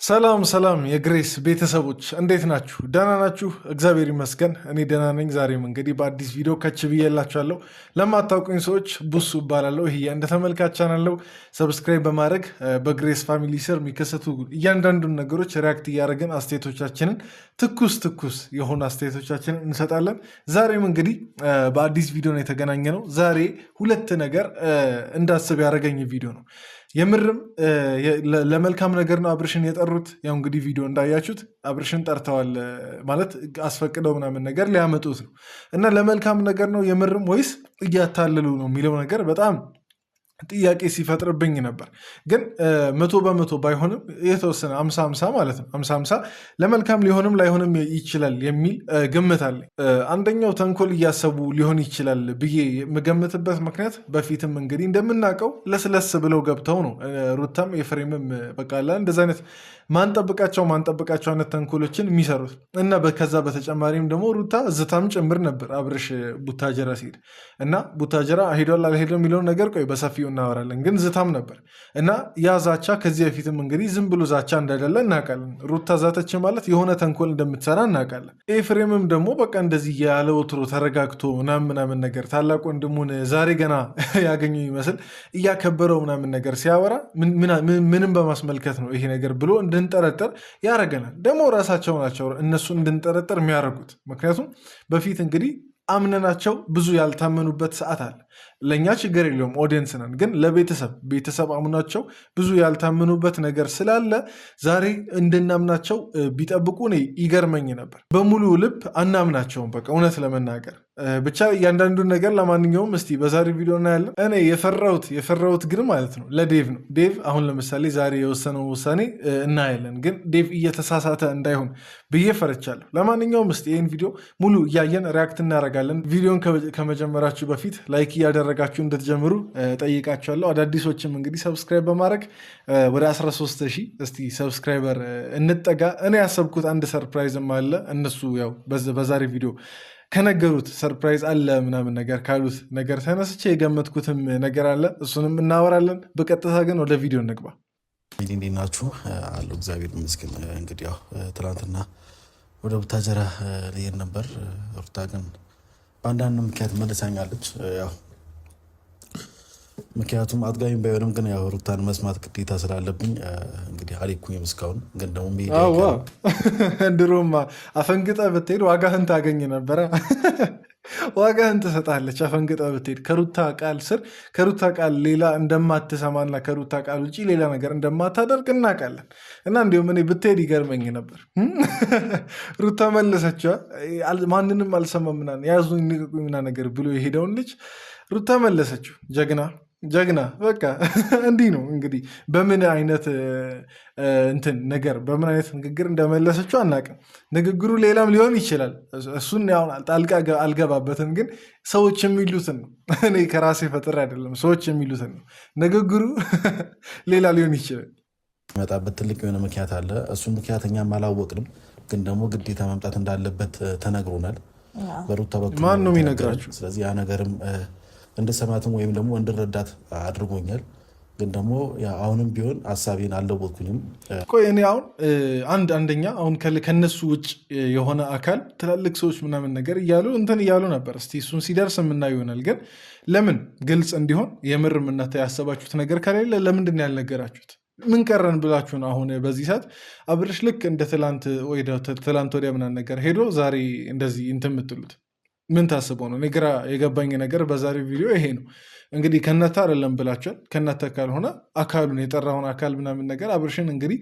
ሰላም ሰላም የግሬስ ቤተሰቦች እንዴት ናችሁ? ደህና ናችሁ? እግዚአብሔር ይመስገን እኔ ደህና ነኝ። ዛሬም እንግዲህ በአዲስ ቪዲዮ ከች ብዬላችኋለሁ። ለማታውቁኝ ሰዎች ቡሱ እባላለሁ። ይህ እንደ ተመልካች ቻናል ነው። ሰብስክራይብ በማድረግ በግሬስ ፋሚሊ ስር የሚከሰቱ እያንዳንዱን ነገሮች ሪያክት እያደረግን አስተያየቶቻችንን ትኩስ የሆኑ አስተያየቶቻችንን እንሰጣለን። ዛሬም እንግዲህ በአዲስ ቪዲዮ ነው የተገናኘ ነው። ዛሬ ሁለት ነገር እንዳስብ ያደረገኝ ቪዲዮ ነው። የምርም ለመልካም ነገር ነው አብርሽን የጠሩት። ያው እንግዲህ ቪዲዮ እንዳያችሁት አብርሽን ጠርተዋል ማለት አስፈቅደው ምናምን ነገር ሊያመጡት ነው እና ለመልካም ነገር ነው የምርም ወይስ እያታለሉ ነው የሚለው ነገር በጣም ጥያቄ ሲፈጥርብኝ ነበር። ግን 100% ባይሆንም የተወሰነ 50-50 ማለት ነው 50-50 ለመልካም ሊሆንም ላይሆንም ይችላል የሚል ግምት አለኝ። አንደኛው ተንኮል እያሰቡ ሊሆን ይችላል ብዬ የምገምትበት ምክንያት በፊትም እንግዲህ እንደምናውቀው ለስለስ ብለው ገብተው ነው ሩታም ኤፍሬምም በቃላ እንደዚ አይነት ማንጠብቃቸው አይነት ተንኮሎችን የሚሰሩት እና ከዛ በተጨማሪም ደግሞ ሩታ ዝታም ጭምር ነበር አብርሽ ቡታጀራ ሲሄድ እና ቡታጀራ ሄዷል አልሄደው የሚለውን ነገር ቆይ በሰፊው እናወራለን። ግን ዝታም ነበር እና ያ ዛቻ ከዚህ በፊትም እንግዲህ ዝም ብሎ ዛቻ እንዳይደለ እናውቃለን። ሩታ ዛተች ማለት የሆነ ተንኮል እንደምትሰራ እናውቃለን። ኤፍሬምም ደግሞ በቃ እንደዚህ ያለ ወትሮ ተረጋግቶ ምናምን ነገር ታላቅ ወንድሙን ዛሬ ገና ያገኘው ይመስል እያከበረው ምናምን ነገር ሲያወራ ምንም በማስመልከት ነው ይሄ ነገር ብሎ እንድንጠረጠር ያደርገናል። ደግሞ ራሳቸው ናቸው እነሱ እንድንጠረጠር የሚያደርጉት። ምክንያቱም በፊት እንግዲህ አምነናቸው ብዙ ያልታመኑበት ሰዓት አለ። ለእኛ ችግር የለውም ኦዲየንስ ነን። ግን ለቤተሰብ አምኗቸው ብዙ ያልታመኑበት ነገር ስላለ ዛሬ እንድናምናቸው ቢጠብቁ እኔ ይገርመኝ ነበር። በሙሉ ልብ አናምናቸውም። በቃ እውነት ለመናገር ብቻ እያንዳንዱን ነገር ለማንኛውም እስቲ በዛሬ ቪዲዮ እናያለን። እኔ የፈራሁት ግን ማለት ነው ለዴቭ ነው። ዴቭ አሁን ለምሳሌ ዛሬ የወሰነው ውሳኔ እናያለን። ግን ዴቭ እየተሳሳተ እንዳይሆን ብዬ ፈርቻለሁ። ለማንኛውም እስቲ ይህን ቪዲዮ ሙሉ እያየን ሪያክት እናደርጋለን። ቪዲዮን ከመጀመራችሁ በፊት ላይክ እያደረጋችሁ እንድትጀምሩ ጠይቃችኋለሁ። አዳዲሶችም እንግዲህ ሰብስክራይብ በማድረግ ወደ 13,000 እስቲ ሰብስክራይበር እንጠጋ። እኔ ያሰብኩት አንድ ሰርፕራይዝም አለ። እነሱ ያው በዛሬ ቪዲዮ ከነገሩት ሰርፕራይዝ አለ ምናምን ነገር ካሉት ነገር ተነስቼ የገመትኩትም ነገር አለ። እሱንም እናወራለን። በቀጥታ ግን ወደ ቪዲዮ እንግባ። እንዴት ናችሁ? አሉ እግዚአብሔር ይመስገን። እንግዲህ ያው ትናንትና ወደ ቡታጀራ ልሄድ ነበር። ሩታ ግን በአንዳንድ ምክንያት መልሳኛለች። ያው ምክንያቱም አጥጋቢም ባይሆንም ግን ያው ሩታን መስማት ግዴታ ስላለብኝ እንግዲህ አልሄድኩኝም እስካሁን። ግን ደግሞ ድሮማ አፈንግጠ ብትሄድ ዋጋህን ታገኝ ነበረ። ዋጋህን ትሰጣለች አፈንግጠ ብትሄድ። ከሩታ ቃል ስር ከሩታ ቃል ሌላ እንደማትሰማና ከሩታ ቃል ውጭ ሌላ ነገር እንደማታደርግ እናውቃለን። እና እንዲሁም እኔ ብትሄድ ይገርመኝ ነበር። ሩታ መለሰችዋ። ማንንም አልሰማም ምናምን ያዙኝ ንቅቁኝ ምናምን ነገር ብሎ የሄደውን ልጅ ሩታ መለሰችው። ጀግና በቃ እንዲህ ነው እንግዲህ። በምን አይነት እንትን ነገር በምን አይነት ንግግር እንደመለሰችው አናውቅም። ንግግሩ ሌላም ሊሆን ይችላል። እሱን ጣልቃ አልገባበትም። ግን ሰዎች የሚሉትን ነው። እኔ ከራሴ ፈጥሬ አይደለም፣ ሰዎች የሚሉትን ነው። ንግግሩ ሌላ ሊሆን ይችላል። መጣበት ትልቅ የሆነ ምክንያት አለ። እሱን ምክንያት እኛም አላወቅንም። ግን ደግሞ ግዴታ መምጣት እንዳለበት ተነግሮናል በሩታ በኩል። ማን ነው የሚነግራችሁ? ስለዚህ ያ ነገርም እንድሰማትም ወይም ደግሞ እንድረዳት አድርጎኛል። ግን ደግሞ አሁንም ቢሆን ሀሳቤን አልለወጥኩኝም። ቆይ እኔ አሁን አንደኛ አሁን ከነሱ ውጭ የሆነ አካል ትላልቅ ሰዎች ምናምን ነገር እያሉ ነበር። እስቲ እሱን ሲደርስ የምናየው ይሆናል። ግን ለምን ግልጽ እንዲሆን የምር እናንተ ያሰባችሁት ነገር ከሌለ ለምንድን ነው ያልነገራችሁት? ምን ቀረን ብላችሁ ነው አሁን በዚህ ሰዓት አብርሽ ልክ እንደ ትላንት ወዲያ ምናምን ነገር ሄዶ ዛሬ እንደዚህ እንትን የምትሉት ምን ታስበው ነው? ግራ የገባኝ ነገር በዛሬ ቪዲዮ ይሄ ነው። እንግዲህ ከነታ አይደለም ብላችኋል። ከነታ ካልሆነ አካሉን የጠራውን አካል ምናምን ነገር አብርሽን እንግዲህ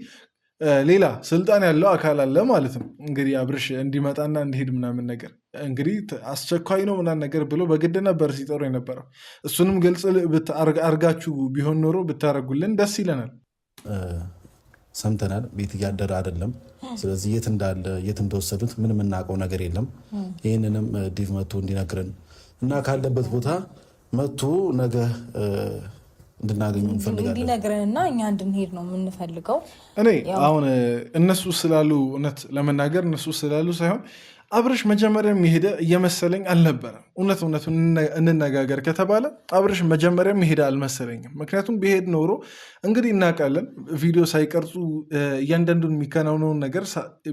ሌላ ስልጣን ያለው አካል አለ ማለት ነው። እንግዲህ አብርሽ እንዲመጣና እንዲሄድ ምናምን ነገር እንግዲህ አስቸኳይ ነው ምናምን ነገር ብሎ በግድ ነበር ሲጠሩ የነበረው። እሱንም ግልጽ አርጋችሁ ቢሆን ኖሮ ብታደርጉልን ደስ ይለናል። ሰምተናል። ቤት እያደረ አይደለም። ስለዚህ የት እንዳለ የት እንደወሰዱት ምን የምናውቀው ነገር የለም። ይህንንም ዲቭ መጥቶ እንዲነግረን እና ካለበት ቦታ መጥቶ ነገ እንድናገኙ እንፈልጋለን። እንዲነግረንና እኛ እንድንሄድ ነው የምንፈልገው። እኔ አሁን እነሱ ስላሉ እውነት ለመናገር እነሱ ስላሉ ሳይሆን አብርሽ መጀመሪያም የሄደ እየመሰለኝ አልነበረም። እውነቱን እንነጋገር ከተባለ አብርሽ መጀመሪያም የሄደ አልመሰለኝም። ምክንያቱም ቢሄድ ኖሮ እንግዲህ እናውቃለን፣ ቪዲዮ ሳይቀርጹ እያንዳንዱን የሚከናውነውን ነገር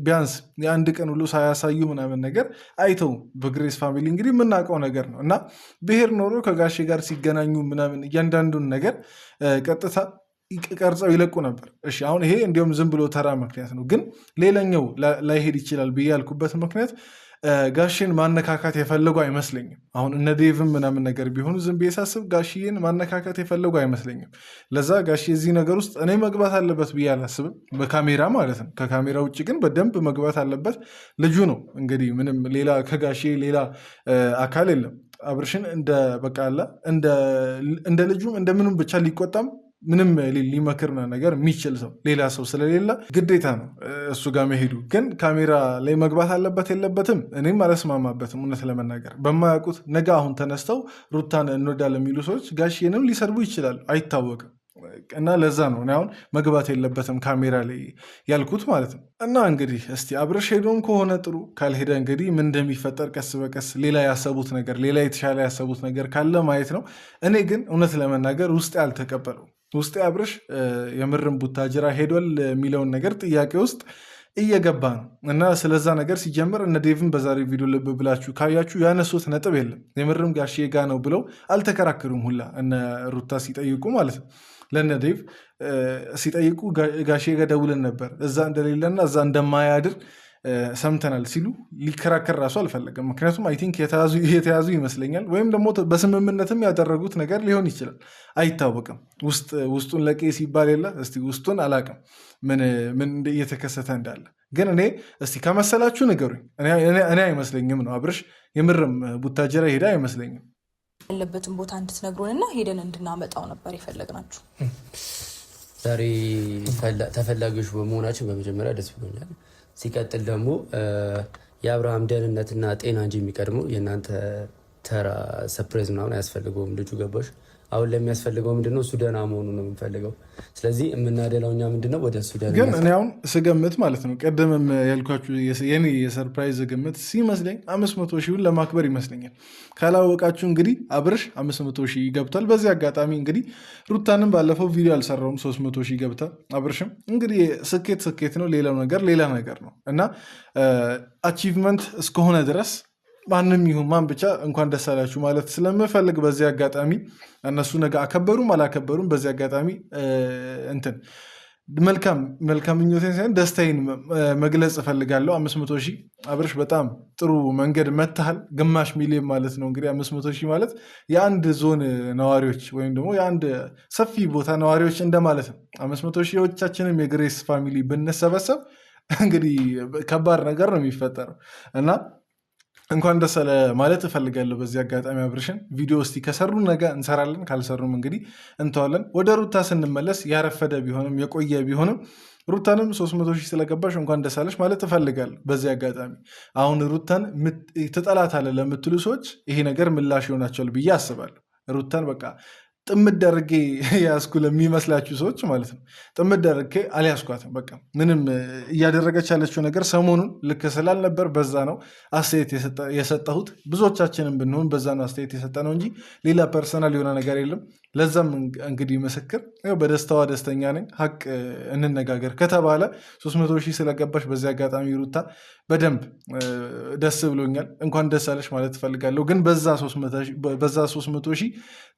ቢያንስ የአንድ ቀን ሁሉ ሳያሳዩ ምናምን ነገር አይተው በግሬስ ፋሚሊ እንግዲህ የምናውቀው ነገር ነው እና ብሄድ ኖሮ ከጋሼ ጋር ሲገናኙ ምናምን እያንዳንዱን ነገር ቀጥታ ቀርጸው ይለቁ ነበር። እሺ አሁን ይሄ እንዲሁም ዝም ብሎ ተራ ምክንያት ነው፣ ግን ሌላኛው ላይሄድ ይችላል ብዬ ያልኩበት ምክንያት ጋሼን ማነካካት የፈለጉ አይመስለኝም። አሁን እነ ዴቭም ምናምን ነገር ቢሆኑ ዝም ብዬ ሳስብ ጋሼን ማነካካት የፈለጉ አይመስለኝም። ለዛ ጋሼ እዚህ ነገር ውስጥ እኔ መግባት አለበት ብዬ አላስብም፣ በካሜራ ማለት ነው። ከካሜራ ውጭ ግን በደንብ መግባት አለበት። ልጁ ነው እንግዲህ፣ ምንም ሌላ ከጋሼ ሌላ አካል የለም። አብርሽን እንደ በቃ አለ እንደ ልጁም እንደምንም ብቻ ሊቆጣም ምንም ሊመክር ነገር የሚችል ሰው ሌላ ሰው ስለሌለ ግዴታ ነው እሱ ጋር መሄዱ። ግን ካሜራ ላይ መግባት አለበት የለበትም እኔም አላስማማበትም። እውነት ለመናገር በማያውቁት ነገ አሁን ተነስተው ሩታን እንወዳለን የሚሉ ሰዎች ጋሼንም ሊሰርቡ ይችላሉ፣ አይታወቅም። እና ለዛ ነው እኔ አሁን መግባት የለበትም ካሜራ ላይ ያልኩት ማለት ነው። እና እንግዲህ እስቲ አብርሽ ሄዶም ከሆነ ጥሩ፣ ካልሄደ እንግዲህ ምን እንደሚፈጠር ቀስ በቀስ ሌላ ያሰቡት ነገር ሌላ የተሻለ ያሰቡት ነገር ካለ ማየት ነው። እኔ ግን እውነት ለመናገር ውስጤ አልተቀበለው። ውስጤ አብርሽ የምርም ቡታጅራ ሄዷል የሚለውን ነገር ጥያቄ ውስጥ እየገባ ነው። እና ስለዛ ነገር ሲጀምር እነ ዴቭን በዛሬ ቪዲዮ ልብ ብላችሁ ካያችሁ ያነሱት ነጥብ የለም። የምርም ጋሼ ጋ ነው ብለው አልተከራከሩም ሁላ እነ ሩታ ሲጠይቁ ማለት ነው። ለነ ዴቭ ሲጠይቁ ጋሼ ጋ ደውለን ነበር እዛ እንደሌለና እዛ እንደማያድር ሰምተናል ሲሉ ሊከራከር ራሱ አልፈለገም። ምክንያቱም አይ ቲንክ የተያዙ ይመስለኛል፣ ወይም ደግሞ በስምምነትም ያደረጉት ነገር ሊሆን ይችላል፣ አይታወቅም። ውስጡን ለቄ ሲባል የለ እስቲ ውስጡን አላቅም ምን እየተከሰተ እንዳለ። ግን እኔ እስቲ ከመሰላችሁ ንገሩኝ። እኔ አይመስለኝም ነው አብርሽ የምርም ቡታጀራ ሄዳ አይመስለኝም። ያለበትን ቦታ እንድትነግሩንና ሄደን እንድናመጣው ነበር የፈለግናችሁ። ዛሬ ተፈላጊዎች በመሆናችን በመጀመሪያ ደስ ብሎኛል። ሲቀጥል ደግሞ የአብርሃም ደህንነትና ጤና እንጂ የሚቀድመው የእናንተ ተራ ሰፕራይዝ ምናምን አያስፈልገውም። ልጁ ገባሽ? አሁን ለሚያስፈልገው ምንድነው እሱ ደህና መሆኑ ነው የምንፈልገው። ስለዚህ የምናደላው እኛ ምንድነው ወደ እሱ ደህና። ግን እኔ አሁን ስገምት ማለት ነው ቀደምም ያልኳችሁ የኔ የሰርፕራይዝ ግምት ሲመስለኝ 500 ሺውን ለማክበር ይመስለኛል። ካላወቃችሁ እንግዲህ አብርሽ 500 ሺህ ገብቷል። በዚህ አጋጣሚ እንግዲህ ሩታንም ባለፈው ቪዲዮ አልሰራውም 300 ሺህ ገብቷል። አብርሽም እንግዲህ ስኬት ነው፣ ሌላው ነገር ሌላ ነገር ነው እና አቺቭመንት እስከሆነ ድረስ ማንም ይሁን ማን ብቻ እንኳን ደስ አላችሁ ማለት ስለምፈልግ በዚህ አጋጣሚ እነሱ ነገ አከበሩም አላከበሩም በዚህ አጋጣሚ እንትን መልካም ምኞቴን ሳይሆን ደስታዬን መግለጽ እፈልጋለሁ። 500 ሺህ አብርሽ በጣም ጥሩ መንገድ መታሃል። ግማሽ ሚሊዮን ማለት ነው እንግዲህ 500 ሺህ ማለት የአንድ ዞን ነዋሪዎች ወይም ደግሞ የአንድ ሰፊ ቦታ ነዋሪዎች እንደማለት ነው። 500 ሺዎቻችንም የግሬስ ፋሚሊ ብንሰበሰብ እንግዲህ ከባድ ነገር ነው የሚፈጠረው እና እንኳን ደስ አለ ማለት እፈልጋለሁ። በዚህ አጋጣሚ አብርሽን ቪዲዮ እስቲ ከሰሩ ነገ እንሰራለን፣ ካልሰሩም እንግዲህ እንተዋለን። ወደ ሩታ ስንመለስ ያረፈደ ቢሆንም የቆየ ቢሆንም ሩታንም 300 ሺህ ስለገባሽ እንኳን ደስ አለሽ ማለት እፈልጋለሁ። በዚህ አጋጣሚ አሁን ሩታን ትጠላታለህ ለምትሉ ሰዎች ይሄ ነገር ምላሽ ይሆናቸዋል ብዬ አስባለሁ። ሩታን በቃ ጥምድ አድርጌ ያዝኩ ለሚመስላችሁ ሰዎች ማለት ነው። ጥምድ አድርጌ አልያዝኳትም። በቃ ምንም እያደረገች ያለችው ነገር ሰሞኑን ልክ ስላልነበር በዛ ነው አስተያየት የሰጠሁት። ብዙዎቻችንም ብንሆን በዛ ነው አስተያየት የሰጠ ነው እንጂ ሌላ ፐርሰናል የሆነ ነገር የለም። ለዛም እንግዲህ ምስክር በደስታዋ ደስተኛ ነኝ። ሀቅ እንነጋገር ከተባለ 300 ሺህ ስለገባሽ በዚህ አጋጣሚ ሩታ በደንብ ደስ ብሎኛል። እንኳን ደስ አለሽ ማለት እፈልጋለሁ። ግን በዛ 300 ሺህ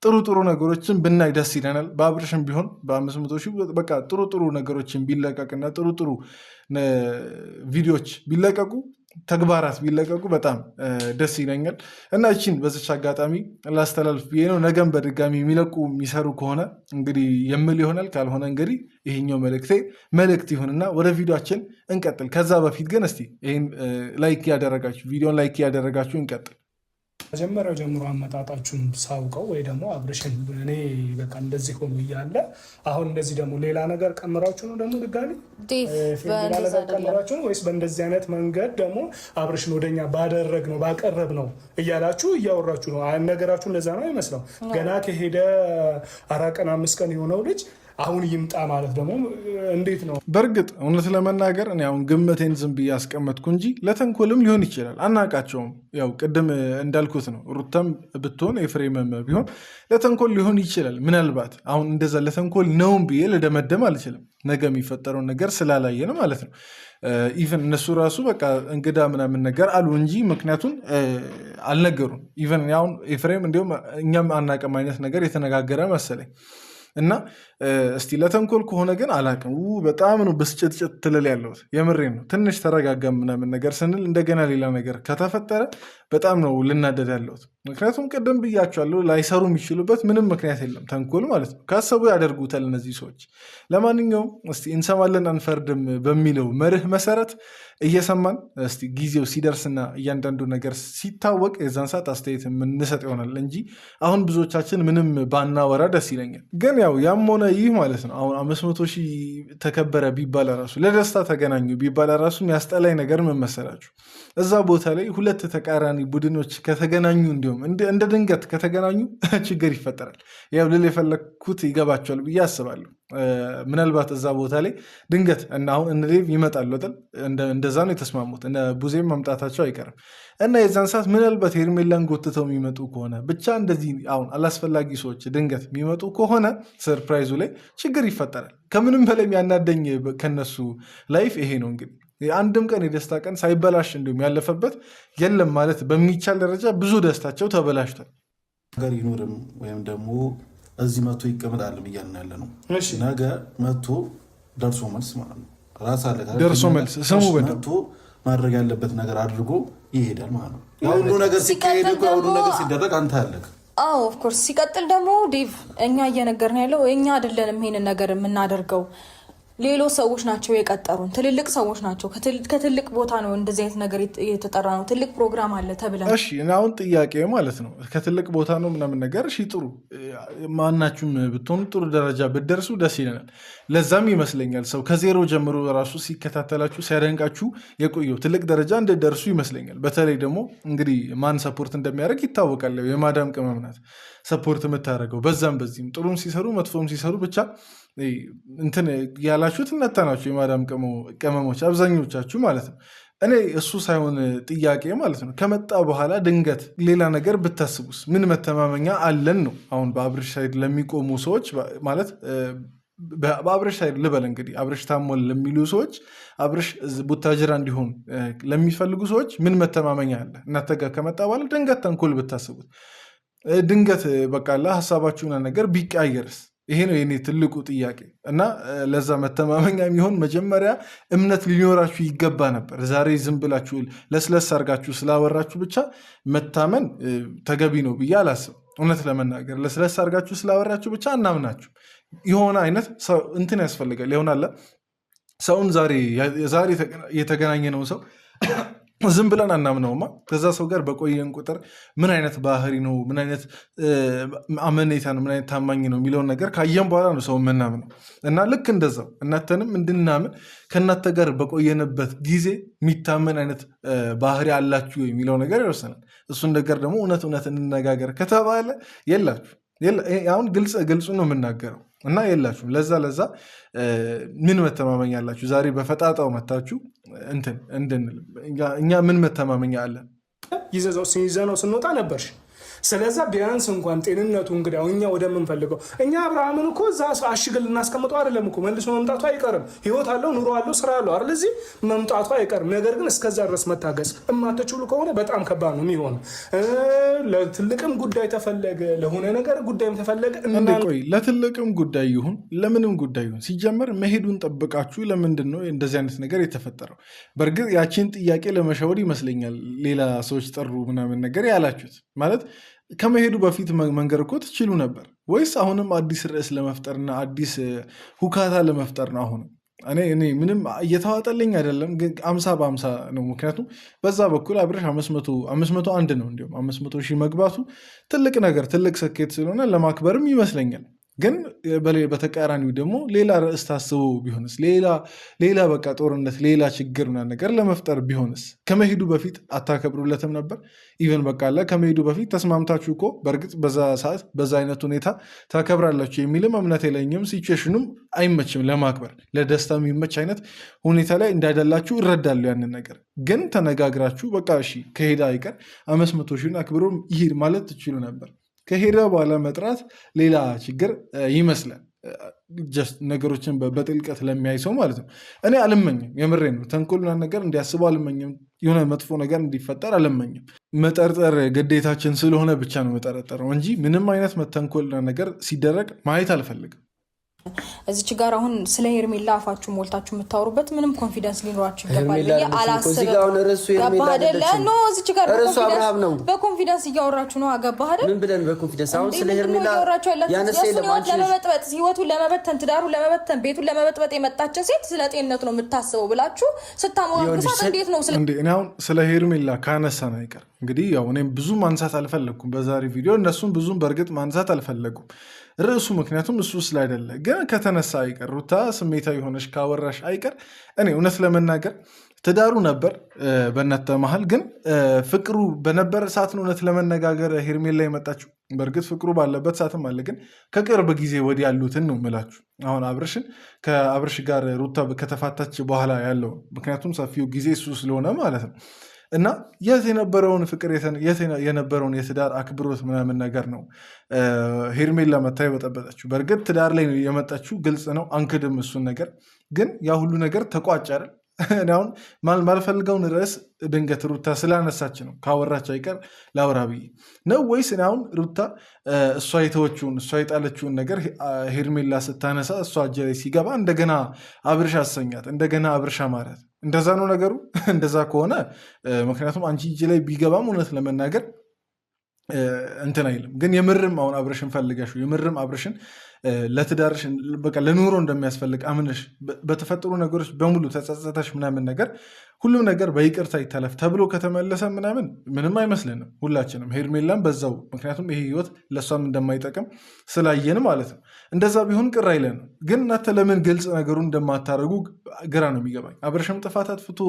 ጥሩ ነገሮችን ብናይ ደስ ይለናል። በአብርሽም ቢሆን በ500 ሺህ በቃ ጥሩ ነገሮችን ቢለቀቅና ጥሩ ቪዲዮዎች ቢለቀቁ ተግባራት ቢለቀቁ በጣም ደስ ይለኛል እና ይችን በዚች አጋጣሚ ላስተላልፍ ብዬ ነው። ነገም በድጋሚ የሚሰሩ ከሆነ እንግዲህ የምል ይሆናል። ካልሆነ እንግዲህ ይሄኛው መልእክት ይሁንና ወደ ቪዲዮችን እንቀጥል። ከዛ በፊት ግን እስቲ ይህን ቪዲዮን ላይክ ያደረጋችሁ እንቀጥል። መጀመሪያው ጀምሮ አመጣጣችሁን ሳውቀው ወይ ደግሞ አብርሽን እኔ በቃ እንደዚህ ሆኖ እያለ አሁን እንደዚህ ደግሞ ሌላ ነገር ቀምራችሁ ነው ደግሞ ድጋሚ ቀምራችሁ ነው ወይስ በእንደዚህ አይነት መንገድ ደግሞ አብርሽን ወደኛ ባቀረብ ነው እያላችሁ እያወራችሁ ነው? ነገራችሁ እንደዛ ነው ይመስለው። ገና ከሄደ 4 ቀን 5 ቀን የሆነው ልጅ አሁን ይምጣ ማለት ደግሞ እንዴት ነው? በእርግጥ እውነት ለመናገር እኔ አሁን ግምቴን ዝም ብዬ ያስቀመጥኩ እንጂ ለተንኮልም ሊሆን ይችላል፣ አናቃቸውም። ያው ቅድም እንዳልኩት ነው፣ ሩታም ብትሆን ኤፍሬምም ቢሆን ለተንኮል ሊሆን ይችላል። ምናልባት አሁን እንደዛ ለተንኮል ነውም ብዬ ልደመደም አልችልም፣ ነገ የሚፈጠረውን ነገር ስላላየን ማለት ነው። ኢቨን እነሱ ራሱ በቃ እንግዳ ምናምን ነገር አሉ እንጂ ምክንያቱም አልነገሩም። ኢቨን አሁን ኤፍሬም እንዲሁም እኛም አናቅም አይነት ነገር የተነጋገረ መሰለኝ። እና እስቲ ለተንኮል ከሆነ ግን አላቅም። በጣም ነው ብስጭትጭት ትልል ያለሁት፣ የምሬን ነው። ትንሽ ተረጋጋ ምናምን ነገር ስንል እንደገና ሌላ ነገር ከተፈጠረ በጣም ነው ልናደድ ያለሁት። ምክንያቱም ቅድም ብያቸዋለሁ፣ ላይሰሩ የሚችሉበት ምንም ምክንያት የለም። ተንኮል ማለት ነው፣ ካሰቡ ያደርጉታል እነዚህ ሰዎች። ለማንኛውም እስቲ እንሰማለን አንፈርድም በሚለው መርህ መሰረት እየሰማን እስቲ ጊዜው ሲደርስና እያንዳንዱ ነገር ሲታወቅ የዛን ሰዓት አስተያየት የምንሰጥ ይሆናል እንጂ አሁን ብዙዎቻችን ምንም ባናወራ ደስ ይለኛል። ግን ያው ያም ሆነ ይህ ማለት ነው አሁን 500 ሺህ ተከበረ ቢባል ራሱ ለደስታ ተገናኙ ቢባል ራሱ የሚያስጠላኝ ነገር ምን መሰላችሁ? እዛ ቦታ ላይ ሁለት ተቃራኒ ቡድኖች ከተገናኙ እንዲሁም እንደ ድንገት ከተገናኙ ችግር ይፈጠራል። ያው ልል የፈለግኩት ይገባቸዋል ብዬ አስባለሁ። ምናልባት እዛ ቦታ ላይ ድንገት አሁን እነ ዴቭ ይመጣሉ አይደል? እንደዛ ነው የተስማሙት። እነ ቡዜም መምጣታቸው አይቀርም እና የዛን ሰዓት ምናልባት ሄርሜላን ጎትተው የሚመጡ ከሆነ ብቻ እንደዚህ አሁን አላስፈላጊ ሰዎች ድንገት የሚመጡ ከሆነ ሰርፕራይዙ ላይ ችግር ይፈጠራል። ከምንም በላይ የሚያናደኝ ከነሱ ላይፍ ይሄ ነው። እንግዲህ አንድም ቀን የደስታ ቀን ሳይበላሽ እንዲሁም ያለፈበት የለም ማለት በሚቻል ደረጃ ብዙ ደስታቸው ተበላሽቷል። ነገር ይኖርም ወይም ደግሞ እዚህ መቶ ይቀመጣል ብያልን ያለ ነው። ነገ መቶ ደርሶ መልስ ማለት ነው። ራስ አለ ደርሶ መልስ ስሙ መቶ ማድረግ ያለበት ነገር አድርጎ ይሄዳል ማለት ነው። የሁሉ ነገር ሲካሄድ ሁሉ ነገር ሲደረግ አንተ አለህ። አዎ ኦፍኮርስ። ሲቀጥል ደግሞ ዴቭ እኛ እየነገርን ያለው እኛ አይደለንም ይሄንን ነገር የምናደርገው፣ ሌሎች ሰዎች ናቸው የቀጠሩን። ትልልቅ ሰዎች ናቸው። ከትልቅ ቦታ ነው እንደዚህ አይነት ነገር የተጠራ ነው። ትልቅ ፕሮግራም አለ ተብለን። እሺ አሁን ጥያቄ ማለት ነው ከትልቅ ቦታ ነው ምናምን ነገር። እሺ ጥሩ፣ ማናችሁም ብትሆኑ ጥሩ ደረጃ ብትደርሱ ደስ ይለናል። ለዛም ይመስለኛል ሰው ከዜሮ ጀምሮ ራሱ ሲከታተላችሁ ሲያደንቃችሁ የቆየው ትልቅ ደረጃ እንደደርሱ ይመስለኛል። በተለይ ደግሞ እንግዲህ ማን ሰፖርት እንደሚያደርግ ይታወቃል። የማዳም ቅመም ናት ሰፖርት የምታደርገው። በዛም በዚህም ጥሩም ሲሰሩ መጥፎም ሲሰሩ ብቻ እንትን ያላችሁት እናንተ ናችሁ፣ የማዳም ቅመሞች አብዛኞቻችሁ ማለት ነው። እኔ እሱ ሳይሆን ጥያቄ ማለት ነው ከመጣ በኋላ ድንገት ሌላ ነገር ብታስቡስ ምን መተማመኛ አለን ነው። አሁን በአብርሽ ሳይድ ለሚቆሙ ሰዎች ማለት በአብርሽ ሳይድ ልበል እንግዲህ አብርሽ ታሞል ለሚሉ ሰዎች፣ አብርሽ ቡታጅራ እንዲሆን ለሚፈልጉ ሰዎች ምን መተማመኛ አለ? እናንተ ጋር ከመጣ በኋላ ድንገት ተንኮል ብታስቡት፣ ድንገት በቃላ ሀሳባችሁን ነገር ቢቀያየርስ? ይሄ ነው የኔ ትልቁ ጥያቄ። እና ለዛ መተማመኛ የሚሆን መጀመሪያ እምነት ሊኖራችሁ ይገባ ነበር። ዛሬ ዝም ብላችሁ ለስለስ አድርጋችሁ ስላወራችሁ ብቻ መታመን ተገቢ ነው ብዬ አላስብም። እውነት ለመናገር ለስለስ አድርጋችሁ ስላወራችሁ ብቻ እናምናችሁ የሆነ አይነት እንትን ያስፈልጋል። ይሆናለ ሰውን ዛሬ የተገናኘ ነው ሰው ዝም ብለን አናምነውማ። ከዛ ሰው ጋር በቆየን ቁጥር ምን አይነት ባህሪ ነው፣ ምን አይነት አመኔታ ነው፣ ምን አይነት ታማኝ ነው የሚለውን ነገር ካየን በኋላ ነው ሰው የምናምነው። እና ልክ እንደዛው እናንተንም እንድናምን ከእናንተ ጋር በቆየንበት ጊዜ የሚታመን አይነት ባህሪ አላችሁ የሚለው ነገር ይወሰናል። እሱን ነገር ደግሞ እውነት እንነጋገር ከተባለ የላችሁ። አሁን ግልጹ ነው የምናገረው እና የላችሁም። ለዛ ምን መተማመኛ አላችሁ? ዛሬ በፈጣጣው መታችሁ እንትን እንድንል እኛ ምን መተማመኛ አለን? ይዘነው ስንወጣ ነበርሽ። ስለዛ ቢያንስ እንኳን ጤንነቱ እንግዲህ እኛ ወደምንፈልገው እኛ አብርሃምን እኮ እዛ አሽገን ልናስቀምጠው አይደለም እኮ መልሶ መምጣቱ አይቀርም። ህይወት አለው፣ ኑሮ አለው፣ ስራ አለው አይደል? እዚህ መምጣቱ አይቀርም። ነገር ግን እስከዛ ድረስ መታገስ እማትችሉ ከሆነ በጣም ከባድ ነው የሚሆነው። ለትልቅም ጉዳይ ተፈለገ፣ ለሆነ ነገር ጉዳይም ተፈለገ። ቆይ ለትልቅም ጉዳይ ይሁን ለምንም ጉዳይ ይሁን ሲጀመር መሄዱን ጠብቃችሁ ለምንድን ነው እንደዚህ አይነት ነገር የተፈጠረው? በእርግጥ ያቺን ጥያቄ ለመሸወድ ይመስለኛል ሌላ ሰዎች ጠሩ ምናምን ነገር ያላችሁት ማለት ከመሄዱ በፊት መንገር እኮ ትችሉ ነበር ወይስ አሁንም አዲስ ርዕስ ለመፍጠርና አዲስ ሁካታ ለመፍጠር ነው? አሁንም እኔ ምንም እየተዋጠልኝ አይደለም፣ ግን 50 በ50 ነው። ምክንያቱም በዛ በኩል አብርሽ 501 ነው፣ እንዲሁም 500 ሺህ መግባቱ ትልቅ ነገር ትልቅ ስኬት ስለሆነ ለማክበርም ይመስለኛል። ግን በተቃራኒው ደግሞ ሌላ ርዕስ ታስቦ ቢሆንስ ሌላ በቃ ጦርነት ሌላ ችግር ምናምን ነገር ለመፍጠር ቢሆንስ ከመሄዱ በፊት አታከብሩለትም ነበር? ኢቨን በቃ ከመሄዱ በፊት ተስማምታችሁ እኮ በእርግጥ በዛ ሰዓት በዛ አይነት ሁኔታ ታከብራላችሁ የሚልም እምነት የለኝም። ሲቹዌሽኑም አይመችም ለማክበር ለደስታ የሚመች አይነት ሁኔታ ላይ እንዳይደላችሁ እረዳለሁ። ያንን ነገር ግን ተነጋግራችሁ በቃ እሺ ከሄደ አይቀር 500 ሺህን አክብሮ ይሄድ ማለት ትችሉ ነበር። ከሄደ በኋላ መጥራት ሌላ ችግር ይመስላል። ነገሮችን በጥልቀት ለሚያይ ሰው ማለት ነው። እኔ አልመኝም፣ የምሬ ነው። ተንኮልና ነገር እንዲያስበው አልመኝም። የሆነ መጥፎ ነገር እንዲፈጠር አልመኝም። መጠርጠር ግዴታችን ስለሆነ ብቻ ነው መጠረጠረው እንጂ ምንም አይነት ተንኮልና ነገር ሲደረግ ማየት አልፈልግም። እዚች ጋር አሁን ስለ ሄርሜላ አፋችሁ ሞልታችሁ የምታወሩበት ምንም ኮንፊደንስ ሊኖራችሁ ይገባል ብዬ አላስብም። በኮንፊደንስ እያወራችሁ ነው። አገባህ አይደል? ምን ብለን በኮንፊደንስ አሁን ስለ ሄርሜላ ለመበጥበጥ ህይወቱን ለመበተን ትዳሩን ለመበተን ቤቱን ለመበጥበጥ የመጣችን ሴት ስለ ጤንነት ነው የምታስበው ብላችሁ ስታሞግሳት እንዴት ነው? እኔ አሁን ስለ ሄርሜላ ካነሳን አይቀር እንግዲህ ያው እኔም ብዙ ማንሳት አልፈለግኩም በዛሬ ቪዲዮ፣ እነሱም ብዙም በእርግጥ ማንሳት አልፈለጉም ርዕሱ፣ ምክንያቱም እሱ ስላይደለ። ግን ከተነሳ አይቀር ሩታ ስሜታዊ ሆነሽ ካወራሽ አይቀር እኔ እውነት ለመናገር ትዳሩ ነበር በእናንተ መሀል፣ ግን ፍቅሩ በነበረ ሰዓት ነው እውነት ለመነጋገር ሄርሜላ የመጣችው። በእርግጥ ፍቅሩ ባለበት ሰዓትም አለ፣ ግን ከቅርብ ጊዜ ወዲህ ያሉትን ነው የምላችሁ። አሁን ከአብርሽ ጋር ሩታ ከተፋታች በኋላ ያለው ምክንያቱም ሰፊው ጊዜ እሱ ስለሆነ ማለት ነው። እና የት የነበረውን ፍቅር የነበረውን የትዳር አክብሮት ምናምን ነገር ነው ሄርሜላ መታ የበጠበጠችው። በእርግጥ ትዳር ላይ የመጣችው ግልጽ ነው፣ አንክድም እሱን ነገር። ግን ያ ሁሉ ነገር ተቋጭ አይደል? አሁን ማልፈልገውን ርዕስ ድንገት ሩታ ስላነሳች ነው ካወራች አይቀር ላውራ ብዬ ነው ወይስ አሁን ሩታ እሷ የተወችውን እሷ የጣለችውን ነገር ሄርሜላ ስታነሳ እሷ እጅ ላይ ሲገባ እንደገና አብርሽ አሰኛት፣ እንደገና አብርሽ አማራት? እንደዛ ነው ነገሩ። እንደዛ ከሆነ ምክንያቱም አንቺ እጅ ላይ ቢገባም እውነት ለመናገር እንትን አይልም። ግን የምርም አሁን አብርሽን ፈልገሽ የምርም አብርሽን ለትዳርሽ በቃ ለኑሮ እንደሚያስፈልግ አምነሽ በተፈጠሩ ነገሮች በሙሉ ተጸጸተሽ ምናምን ነገር ሁሉም ነገር በይቅርታ ይታለፍ ተብሎ ከተመለሰ ምንም አይመስልንም ሁላችንም፣ ሄርሜላም በዛው። ምክንያቱም ይሄ ህይወት ለእሷም እንደማይጠቅም ስላየን ማለት ነው። እንደዛ ቢሆን ቅር አይለንም። ግን እናንተ ለምን ግልጽ ነገሩን እንደማታደርጉ ግራ ነው የሚገባኝ። አብርሽም ጥፋት አጥፍቶ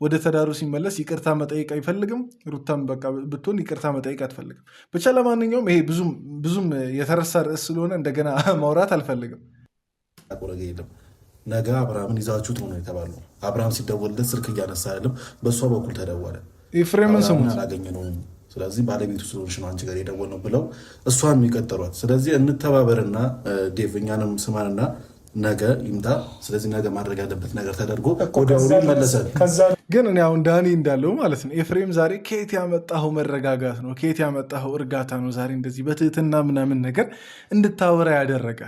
ወደ ተዳሩ ሲመለስ ይቅርታ መጠየቅ አይፈልግም፣ ሩታም በቃ ብትሆን ይቅርታ መጠየቅ አትፈልግም። ብቻ ለማንኛውም ይሄ ብዙም የተረሳ ርዕስ ስለሆነ እንደገና ማውራት አልፈልግም። ነገ አብርሃምን ይዛችሁት ነው የተባለው። አብርሃም ሲደወልለት ስልክ እያነሳ አይደለም፣ በእሷ በኩል ተደወለ። ኤፍሬምን ስሙት አላገኘነውም፣ ስለዚህ ባለቤቱ ስለሆንሽ ነው አንቺ ጋር የደወልነው ብለው እሷን የሚቀጠሯት። ስለዚህ እንተባበርና ዴቭ እኛንም ስማንና ነገ ይምጣ። ስለዚህ ነገ ማድረግ ያለበት ነገር ተደርጎ ወዲያውኑ ይመለሳል። ግን እኔ አሁን ዳኒ እንዳለው ማለት ነው ኤፍሬም ዛሬ ከየት ያመጣኸው መረጋጋት ነው? ከየት ያመጣኸው እርጋታ ነው? ዛሬ እንደዚህ በትህትና ምናምን ነገር እንድታወራ ያደረገ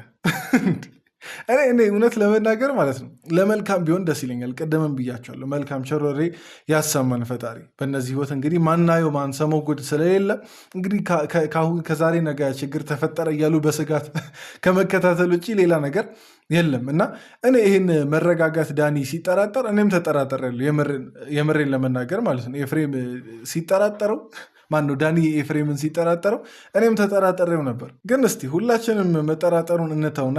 እኔ እውነት ለመናገር ማለት ነው ለመልካም ቢሆን ደስ ይለኛል። ቀደመን ብያቸዋለሁ። መልካም ቸሮሬ ያሰማን ፈጣሪ። በእነዚህ ህይወት እንግዲህ ማናየው ማንሰማው ጉድ ስለሌለ እንግዲህ ከዛሬ ነገ ችግር ተፈጠረ እያሉ በስጋት ከመከታተል ውጭ ሌላ ነገር የለም። እና እኔ ይህን መረጋጋት ዳኒ ሲጠራጠር እኔም ተጠራጠራለሁ። የምሬን ለመናገር ማለት ነው ኤፍሬም ሲጠራጠረው ማነው ዳኒ ኤፍሬምን ሲጠራጠረው እኔም ተጠራጠሬው ነበር። ግን እስቲ ሁላችንም መጠራጠሩን እንተውና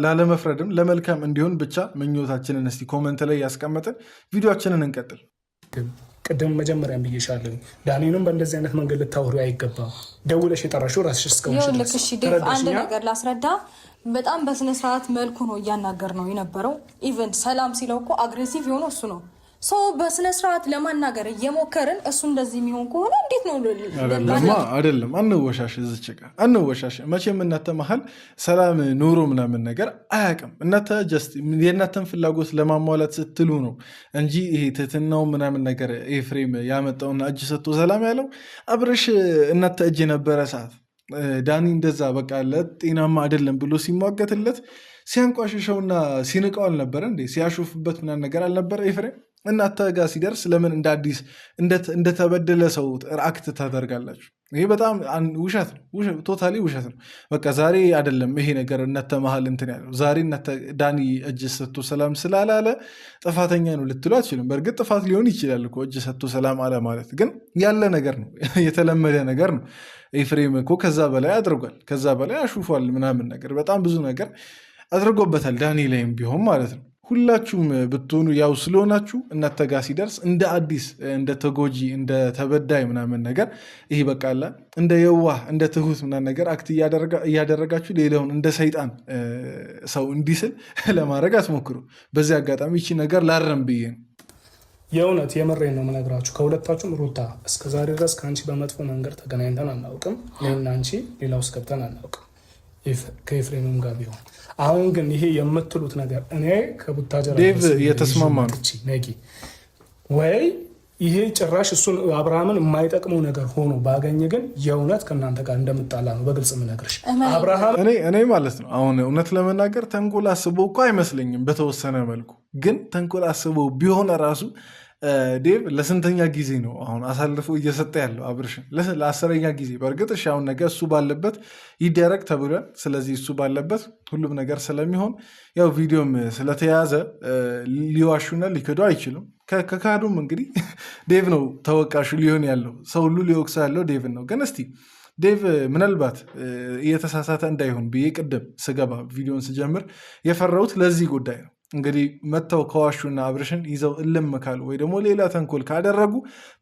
ላለመፍረድም ለመልካም እንዲሆን ብቻ ምኞታችንን እስቲ ኮመንት ላይ ያስቀመጥን ቪዲዮችንን እንቀጥል። ቅድም መጀመሪያ ብዬሻለሁ፣ ዳኒንም በእንደዚህ አይነት መንገድ ልታወሩ አይገባም። ደውለሽ የጠራሽው ራስሽ እስከሆንሽ አንድ ነገር ላስረዳ። በጣም በስነስርዓት መልኩ ነው እያናገር ነው የነበረው። ኢቨን ሰላም ሲለው እኮ አግሬሲቭ የሆነው እሱ ነው። ሰው በስነስርዓት ለማናገር እየሞከርን እሱ እንደዚህ የሚሆን ከሆነ እንዴት ነው? አይደለም አንወሻሽ፣ እዚች ጋ አንወሻሽ። መቼም እናንተ መሀል ሰላም ኑሮ ምናምን ነገር አያውቅም። እናንተ ጀስት የእናንተን ፍላጎት ለማሟላት ስትሉ ነው እንጂ ይሄ ትህትናው ምናምን ነገር ኤፍሬም ያመጣውና እጅ ሰጥቶ ሰላም ያለው አብርሽ እናንተ እጅ የነበረ ሰዓት ዳኒ እንደዛ በቃ ጤናማ አይደለም ብሎ ሲሟገትለት ሲያንቋሽሸውና ሲንቀው አልነበረ እንዴ? ሲያሾፍበት ምናምን ነገር አልነበረ ኤፍሬም? እናንተ ጋር ሲደርስ ለምን እንደ አዲስ እንደተበደለ ሰው አክት ታደርጋላችሁ? ይሄ በጣም ውሸት ነው፣ ቶታሊ ውሸት ነው። በቃ ዛሬ አይደለም ይሄ ነገር እናንተ መሀል እንትን ያለው ዛሬ እናንተ ዳኒ እጅ ሰጥቶ ሰላም ስላላለ ጥፋተኛ ነው ልትሉ አትችሉም። በእርግጥ ጥፋት ሊሆን ይችላል እኮ እጅ ሰጥቶ ሰላም አለ ማለት፣ ግን ያለ ነገር ነው፣ የተለመደ ነገር ነው። ኤፍሬም እኮ ከዛ በላይ አድርጓል፣ ከዛ በላይ አሹፏል ምናምን ነገር በጣም ብዙ ነገር አድርጎበታል ዳኒ ላይም ቢሆን ማለት ነው። ሁላችሁም ብትሆኑ ያው ስለሆናችሁ እናንተ ጋር ሲደርስ እንደ አዲስ እንደ ተጎጂ እንደ ተበዳይ ምናምን ነገር ይሄ በቃላ እንደ የዋህ እንደ ትሁት ምናምን ነገር አክት እያደረጋችሁ ሌላውን እንደ ሰይጣን ሰው እንዲስል ለማድረግ አትሞክሩ። በዚህ አጋጣሚ ይቺ ነገር ላረም ብዬ ነው። የእውነት የምሬን ነው የምነግራችሁ። ከሁለታችሁም ሩታ እስከዛሬ ድረስ ከአንቺ በመጥፎ መንገድ ተገናኝተን አናውቅም። እኔና አንቺ ሌላ ውስጥ ገብተን አናውቅም፣ ከኤፍሬምም ጋር ቢሆን። አሁን ግን ይሄ የምትሉት ነገር እኔ ከቡታጀራ የተስማማ ነው ወይ ይሄ ጭራሽ እሱን አብርሃምን የማይጠቅመው ነገር ሆኖ ባገኘ ግን የእውነት ከእናንተ ጋር እንደምጣላ ነው በግልጽ የምነግርሽ። አብርሃም እኔ ማለት ነው አሁን እውነት ለመናገር ተንኮል አስበው እኮ አይመስለኝም። በተወሰነ መልኩ ግን ተንኮል አስበው ቢሆን ራሱ ዴቭ ለስንተኛ ጊዜ ነው አሁን አሳልፎ እየሰጠ ያለው አብርሽን? ለ10ኛ ጊዜ። በእርግጥ እሺ አሁን ነገር እሱ ባለበት ይደረግ ተብሏል። ስለዚህ እሱ ባለበት ሁሉም ነገር ስለሚሆን ያው ቪዲዮም ስለተያዘ ሊዋሹና ሊክዱ አይችሉም። ከካዱም እንግዲህ ዴቭ ነው ተወቃሹ ሊሆን ያለው። ሰው ሁሉ ሊወቅሰው ያለው ዴቭን ነው። ግን እስቲ ዴቭ ምናልባት እየተሳሳተ እንዳይሆን ብዬ ቅድም ስገባ ቪዲዮን ስጀምር የፈራሁት ለዚህ ጉዳይ ነው። እንግዲህ መጥተው ከዋሹና አብርሽን ይዘው እልም ካሉ ወይ ደግሞ ሌላ ተንኮል ካደረጉ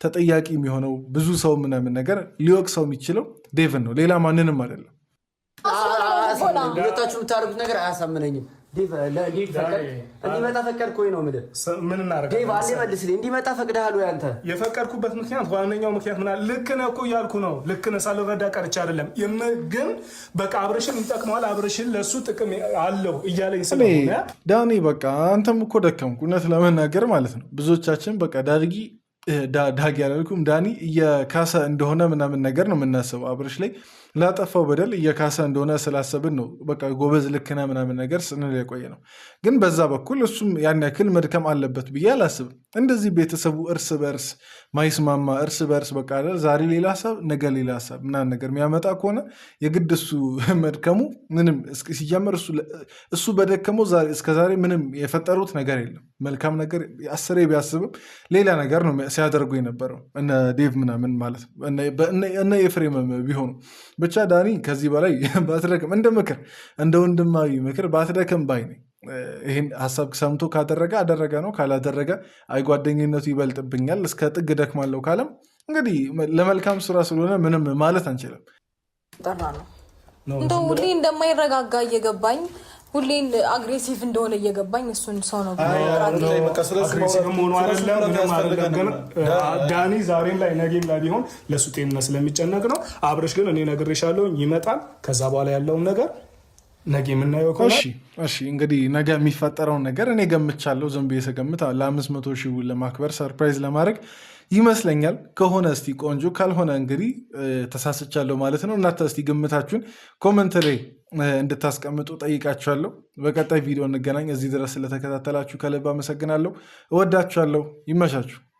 ተጠያቂ የሚሆነው ብዙ ሰው ምናምን ነገር ሊወቅሰው የሚችለው ዴቭን ነው፣ ሌላ ማንንም አይደለም። ሁለታችሁ የምታደርጉት ነገር አያሳምነኝም። እንዲመጣ ፈቀድክ ወይ ነው የምልህ። ምን እናደርጋለን? መልስልኝ። እንዲመጣ ፈቅደሃል ወይ አንተ? የፈቀድኩበት ምክንያት ዋነኛው ምክንያት ልክ ነህ እኮ እያልኩ ነው። ልክ ነህ ሳልረዳ ቀርቼ አይደለም። ግን በቃ አብርሽን ይጠቅመዋል፣ አብርሽን ለእሱ ጥቅም አለው እያለኝ ስለሆነ ዳኒ በቃ አንተም እኮ ደከምኩ እውነት ለመናገር ማለት ነው። ብዙዎቻችን በቃ ዳጊ ያላልኩም ዳኒ እየካሰ እንደሆነ ምናምን ነገር ነው የምናስበው። አብርሽ ላይ ላጠፋው በደል እየካሰ እንደሆነ ስላሰብን ነው በቃ ጎበዝ ልክነ ምናምን ነገር ስንል የቆየ ነው። ግን በዛ በኩል እሱም ያን ያክል መድከም አለበት ብዬ አላስብም። እንደዚህ ቤተሰቡ እርስ በርስ ማይስማማ እርስ በርስ በቃ ዛሬ ሌላ ሀሳብ ነገ ሌላ ሀሳብ ምናምን ነገር የሚያመጣ ከሆነ የግድ እሱ መድከሙ ምንም ሲጀመር እሱ በደከመው እስከዛሬ ምንም የፈጠሩት ነገር የለም። መልካም ነገር አስሬ ቢያስብም ሌላ ነገር ነው ሲያደርጉ የነበረው እነ ዴቭ ምናምን ማለት ነው እነ ኤፍሬም ቢሆኑ። ብቻ ዳኒ ከዚህ በላይ ባትደክም እንደ ምክር እንደ ወንድማዊ ምክር ባትደክም ባይ ነኝ። ይህን ሀሳብ ሰምቶ ካደረገ አደረገ ነው፣ ካላደረገ አይ ጓደኝነቱ ይበልጥብኛል እስከ ጥግ ደክማለሁ ካለም እንግዲህ ለመልካም ስራ ስለሆነ ምንም ማለት አንችልም። ጠራ ነው እንደው ሁሌ እንደማይረጋጋ እየገባኝ ሁሌ አግሬሲቭ እንደሆነ እየገባኝ እሱን ሰው ነው ዳኒ ዛሬም ላይ ነገም ላይ ቢሆን ለእሱ ጤንነት ስለሚጨነቅ ነው። አብርሽ ግን እኔ ነግሬሻለሁ ይመጣል። ከዛ በኋላ ያለውን ነገር ነገ የምናየው ከሆነ እሺ እንግዲህ ነገ የሚፈጠረውን ነገር እኔ ገምቻለሁ። ዝም ብዬ ስገምት ለ500 ሺህ ለማክበር ሰርፕራይዝ ለማድረግ ይመስለኛል። ከሆነ እስቲ ቆንጆ፣ ካልሆነ እንግዲህ ተሳስቻለሁ ማለት ነው። እናንተ እስቲ ግምታችሁን ኮመንት ላይ እንድታስቀምጡ ጠይቃችኋለሁ። በቀጣይ ቪዲዮ እንገናኝ። እዚህ ድረስ ስለተከታተላችሁ ከልብ አመሰግናለሁ። እወዳችኋለሁ። ይመቻችሁ።